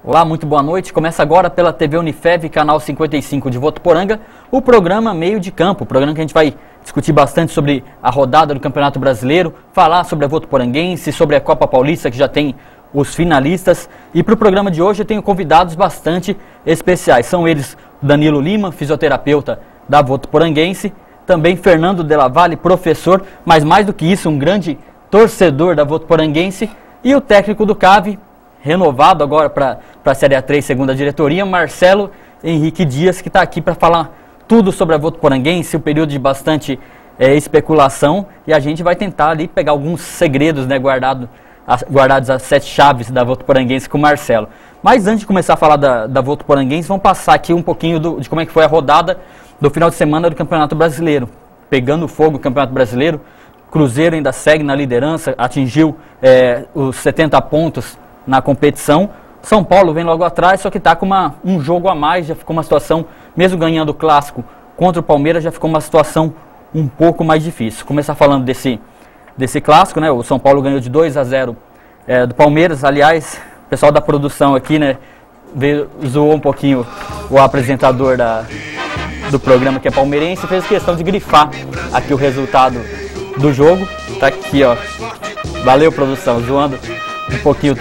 Olá, muito boa noite. Começa agora pela TV Unifev, canal 55 de Votuporanga, o programa Meio de Campo, o programa que a gente vai discutir bastante sobre a rodada do Campeonato Brasileiro, falar sobre a Votuporanguense, sobre a Copa Paulista, que já tem os finalistas. E para o programa de hoje eu tenho convidados bastante especiais. São eles Danilo Lima, fisioterapeuta da Votuporanguense, também Fernando Della Valle, professor, mas mais do que isso, um grande torcedor da Votuporanguense, e o técnico do CAV, renovado agora para a Série A3, segunda diretoria, Marcelo Henrique Dias, que está aqui para falar tudo sobre a Votuporanguense, o período de bastante especulação, e a gente vai tentar ali pegar alguns segredos, né, guardados as 7 chaves da Votuporanguense com o Marcelo. Mas antes de começar a falar da Votuporanguense, vamos passar aqui um pouquinho de como é que foi a rodada do final de semana do Campeonato Brasileiro. Pegando fogo o Campeonato Brasileiro, Cruzeiro ainda segue na liderança, atingiu os 70 pontos na competição. São Paulo vem logo atrás, só que está com um jogo a mais, já ficou uma situação, mesmo ganhando o clássico contra o Palmeiras, já ficou uma situação um pouco mais difícil. Começar falando desse clássico, né? O São Paulo ganhou de 2-0 do Palmeiras. Aliás, o pessoal da produção aqui, né, zoou um pouquinho o apresentador do programa, que é palmeirense, fez questão de grifar aqui o resultado do jogo. Tá aqui, ó. Valeu, produção, zoando um pouquinho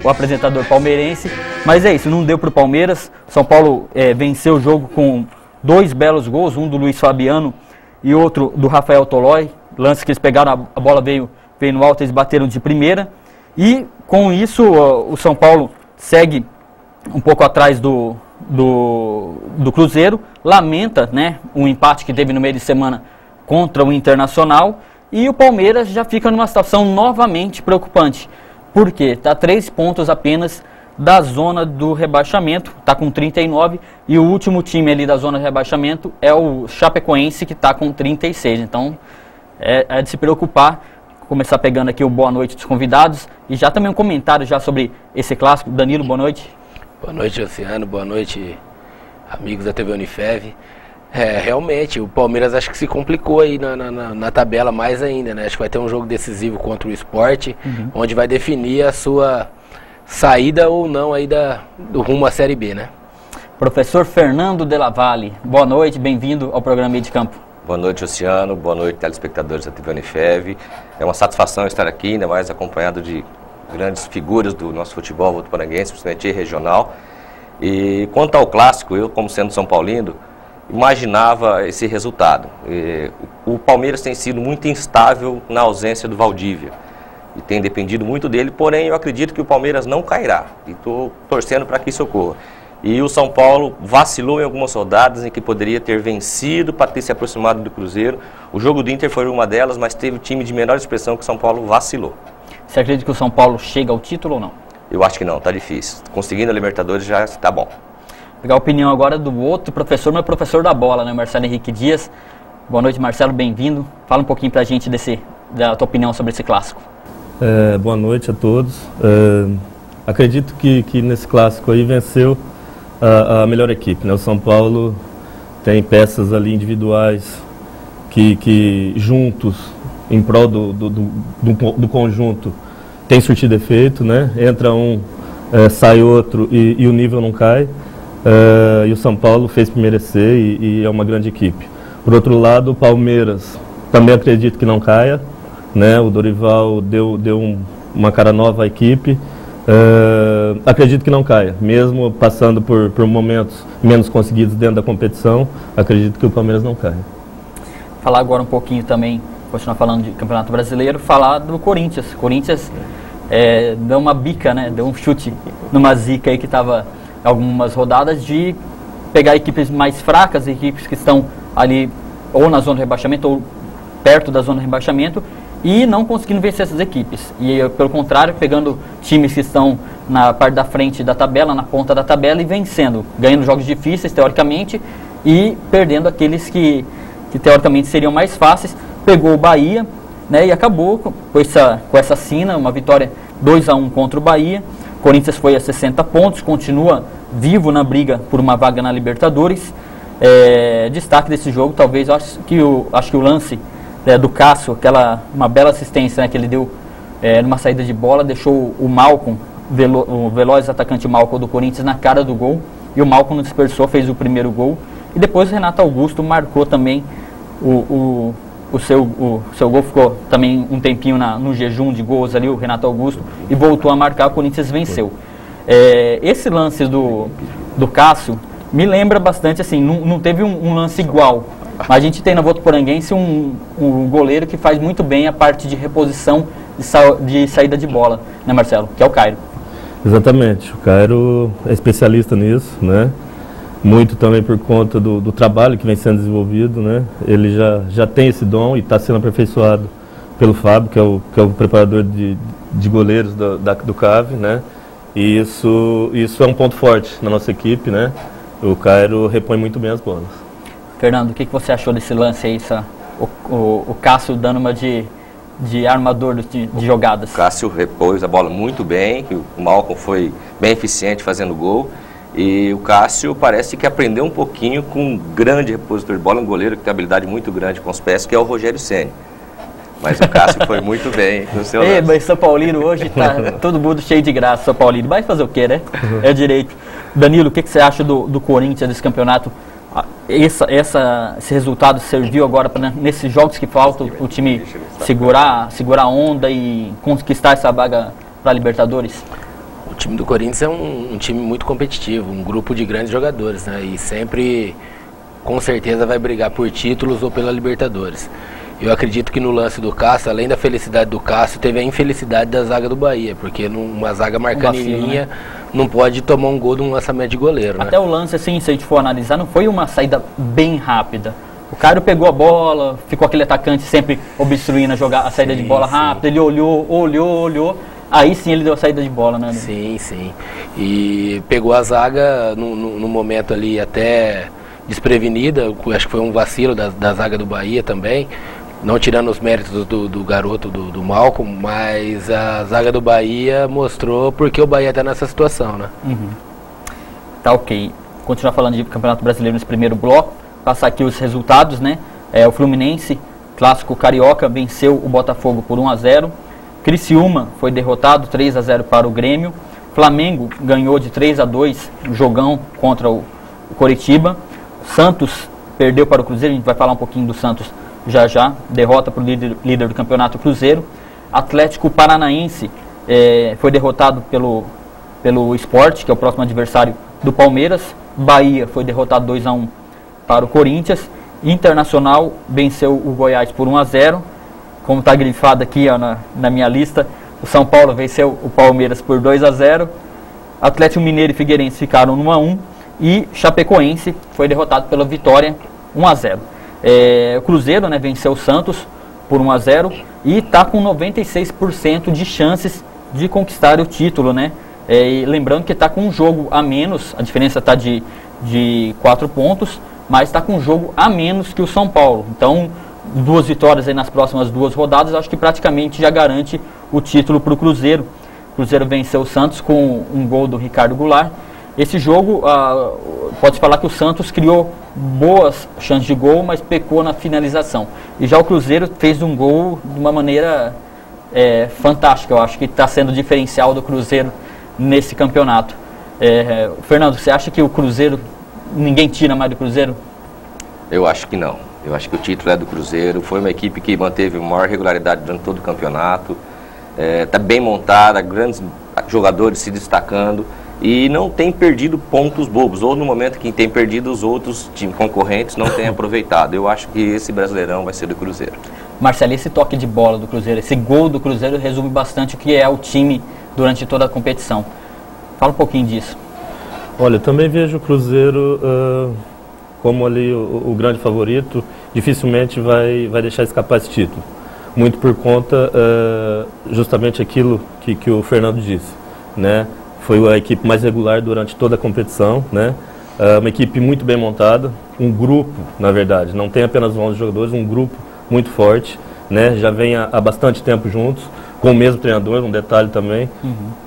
o apresentador palmeirense, mas é isso, não deu para o Palmeiras. São Paulo venceu o jogo com 2 belos gols, um do Luiz Fabiano e outro do Rafael Tolói, lances que eles pegaram, a bola veio no alto, eles bateram de primeira, e com isso o São Paulo segue um pouco atrás do Cruzeiro, lamenta, né, um empate que teve no meio de semana contra o Internacional, e o Palmeiras já fica numa situação novamente preocupante. Por quê? Está 3 pontos apenas da zona do rebaixamento, está com 39, e o último time ali da zona de rebaixamento é o Chapecoense, que está com 36. Então, é de se preocupar. Começar pegando aqui o boa noite dos convidados, e já também um comentário já sobre esse clássico. Danilo, boa noite. Boa noite, Luciano, boa noite, amigos da TV Unifev. Realmente, o Palmeiras acho que se complicou aí na tabela mais ainda, né? Acho que vai ter um jogo decisivo contra o Sport, onde vai definir a sua saída ou não aí do rumo à Série B, né? Professor Fernando Della Valle, boa noite, bem-vindo ao programa Meio de Campo. Boa noite, Luciano, boa noite, telespectadores da TV Unifev. É uma satisfação estar aqui, ainda mais acompanhado de grandes figuras do nosso futebol votuporanguense, principalmente regional. E quanto ao clássico, eu, como sendo São Paulino, imaginava esse resultado. O Palmeiras tem sido muito instável na ausência do Valdívia e tem dependido muito dele, porém eu acredito que o Palmeiras não cairá e estou torcendo para que isso ocorra. E o São Paulo vacilou em algumas rodadas em que poderia ter vencido para ter se aproximado do Cruzeiro. O jogo do Inter foi uma delas, mas teve time de menor expressão que o São Paulo vacilou. Você acredita que o São Paulo chega ao título ou não? Eu acho que não, está difícil. Conseguindo a Libertadores já está bom. Pegar a opinião agora do outro professor, meu professor da bola, né, Marcelo Henrique Dias. Boa noite, Marcelo, bem-vindo. Fala um pouquinho pra gente da tua opinião sobre esse clássico. Boa noite a todos. Acredito que nesse clássico aí venceu a melhor equipe, né? O São Paulo tem peças ali individuais que juntos, em prol do conjunto, tem surtido efeito, né? Entra um, sai outro e o nível não cai. E o São Paulo fez por merecer e é uma grande equipe. Por outro lado, o Palmeiras também acredito que não caia, né? O Dorival deu uma cara nova à equipe. Acredito que não caia, mesmo passando por momentos menos conseguidos dentro da competição, acredito que o Palmeiras não caia. Falar agora um pouquinho também, continuar falando de Campeonato Brasileiro, falar do Corinthians. Corinthians deu uma bica, né? Deu um chute numa zica aí que estava algumas rodadas de pegar equipes mais fracas, equipes que estão ali ou na zona de rebaixamento ou perto da zona de rebaixamento, e não conseguindo vencer essas equipes. E pelo contrário, pegando times que estão na parte da frente da tabela, na ponta da tabela, e vencendo, ganhando jogos difíceis teoricamente e perdendo aqueles que teoricamente seriam mais fáceis. Pegou o Bahia, né, e acabou com essa sina, uma vitória 2-1 contra o Bahia. Corinthians foi a 60 pontos, continua vivo na briga por uma vaga na Libertadores. Destaque desse jogo, talvez, acho que o lance do Cássio, uma bela assistência, né, que ele deu numa saída de bola, deixou o Malcom, o veloz atacante Malcom do Corinthians, na cara do gol, e o Malcom não dispersou, fez o primeiro gol, e depois o Renato Augusto marcou também o seu gol, ficou também um tempinho no jejum de gols ali, o Renato Augusto, e voltou a marcar, o Corinthians venceu. Esse lance do Cássio me lembra bastante, assim, não teve um lance igual, mas a gente tem na Votuporanguense um goleiro que faz muito bem a parte de reposição de saída de bola, né, Marcelo? Que é o Cairo. Exatamente, o Cairo é especialista nisso, né? Muito também por conta do trabalho que vem sendo desenvolvido, né? Ele já tem esse dom e está sendo aperfeiçoado pelo Fábio, que é o preparador de goleiros do CAV, né? E isso é um ponto forte na nossa equipe, né? O Cairo repõe muito bem as bolas. Fernando, o que você achou desse lance aí, o Cássio dando uma de armador de jogadas? O Cássio repôs a bola muito bem, o Malcom foi bem eficiente fazendo gol. E o Cássio parece que aprendeu um pouquinho com um grande repositor de bola, um goleiro que tem habilidade muito grande com os pés, que é o Rogério Ceni. Mas o Cássio foi muito bem no seu lance. Mas São Paulino hoje tá todo mundo cheio de graça, São Paulino. Vai fazer o quê, né? É direito. Danilo, o que você acha do Corinthians, desse campeonato? Esse resultado serviu agora para, nesses jogos que faltam, o time segurar a onda e conquistar essa vaga para a Libertadores? O time do Corinthians é um time muito competitivo, um grupo de grandes jogadores, né? E sempre, com certeza, vai brigar por títulos ou pela Libertadores. Eu acredito que no lance do Cássio, além da felicidade do Cássio, teve a infelicidade da zaga do Bahia, porque numa zaga marcando em linha, né? Não pode tomar um gol de um lançamento de goleiro, Até né? o lance, assim, se a gente for analisar, não foi uma saída bem rápida. O Cairo pegou a bola, ficou aquele atacante sempre obstruindo a saída de bola rápida, ele olhou, aí sim ele deu a saída de bola, né? Sim. E pegou a zaga no momento ali até desprevenida, acho que foi um vacilo da zaga do Bahia também. Não tirando os méritos do garoto, do Malcom, mas a zaga do Bahia mostrou porque o Bahia está nessa situação, né? Uhum. Tá ok. Continuar falando de Campeonato Brasileiro nesse primeiro bloco, passar aqui os resultados, né? O Fluminense, clássico carioca, venceu o Botafogo por 1-0. Criciúma foi derrotado 3-0 para o Grêmio. Flamengo ganhou de 3-2, jogão contra o Coritiba. Santos perdeu para o Cruzeiro, a gente vai falar um pouquinho do Santos já, derrota para o líder do campeonato, Cruzeiro. Atlético Paranaense foi derrotado pelo Sport, que é o próximo adversário do Palmeiras. Bahia foi derrotado 2-1 para o Corinthians. Internacional venceu o Goiás por 1-0. Como está grifado aqui ó, na minha lista, o São Paulo venceu o Palmeiras por 2-0. Atlético Mineiro e Figueirense ficaram no 1-1. E Chapecoense foi derrotado pela Vitória 1-0. O Cruzeiro, né, venceu o Santos por 1-0 e está com 96% de chances de conquistar o título, né? E lembrando que está com um jogo a menos, a diferença está de 4 pontos, mas está com um jogo a menos que o São Paulo. Então, 2 vitórias aí nas próximas 2 rodadas, acho que praticamente já garante o título para o Cruzeiro. O Cruzeiro venceu o Santos com um gol do Ricardo Goulart. Esse jogo, pode falar que o Santos criou boas chances de gol, mas pecou na finalização. E já o Cruzeiro fez um gol de uma maneira fantástica. Eu acho que está sendo o diferencial do Cruzeiro nesse campeonato. Fernando, você acha que o Cruzeiro, ninguém tira mais do Cruzeiro? Eu acho que não. Eu acho que o título é do Cruzeiro. Foi uma equipe que manteve maior regularidade durante todo o campeonato. Está bem montada, grandes jogadores se destacando. E não tem perdido pontos bobos, ou no momento que tem perdido, os outros times concorrentes não têm aproveitado. Eu acho que esse Brasileirão vai ser do Cruzeiro. Marcelo, esse toque de bola do Cruzeiro, esse gol do Cruzeiro resume bastante o que é o time durante toda a competição. Fala um pouquinho disso. Olha, eu também vejo o Cruzeiro como ali o grande favorito, dificilmente vai deixar escapar esse título. Muito por conta justamente aquilo que o Fernando disse, né? Foi a equipe mais regular durante toda a competição, né? Uma equipe muito bem montada, um grupo, na verdade, não tem apenas 11 jogadores, um grupo muito forte, né? Já vem há bastante tempo juntos, com o mesmo treinador, um detalhe também,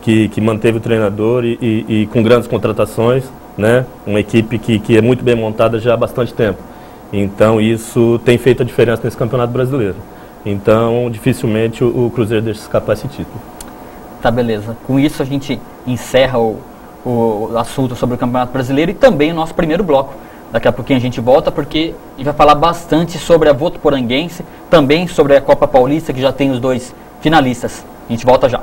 que manteve o treinador e com grandes contratações, né? Uma equipe que é muito bem montada já há bastante tempo. Então isso tem feito a diferença nesse Campeonato Brasileiro. Então dificilmente o Cruzeiro deixa escapar esse título. Tá, beleza. Com isso a gente encerra o assunto sobre o Campeonato Brasileiro e também o nosso primeiro bloco. Daqui a pouquinho a gente volta porque a gente vai falar bastante sobre a Votuporanguense, também sobre a Copa Paulista, que já tem os 2 finalistas. A gente volta já.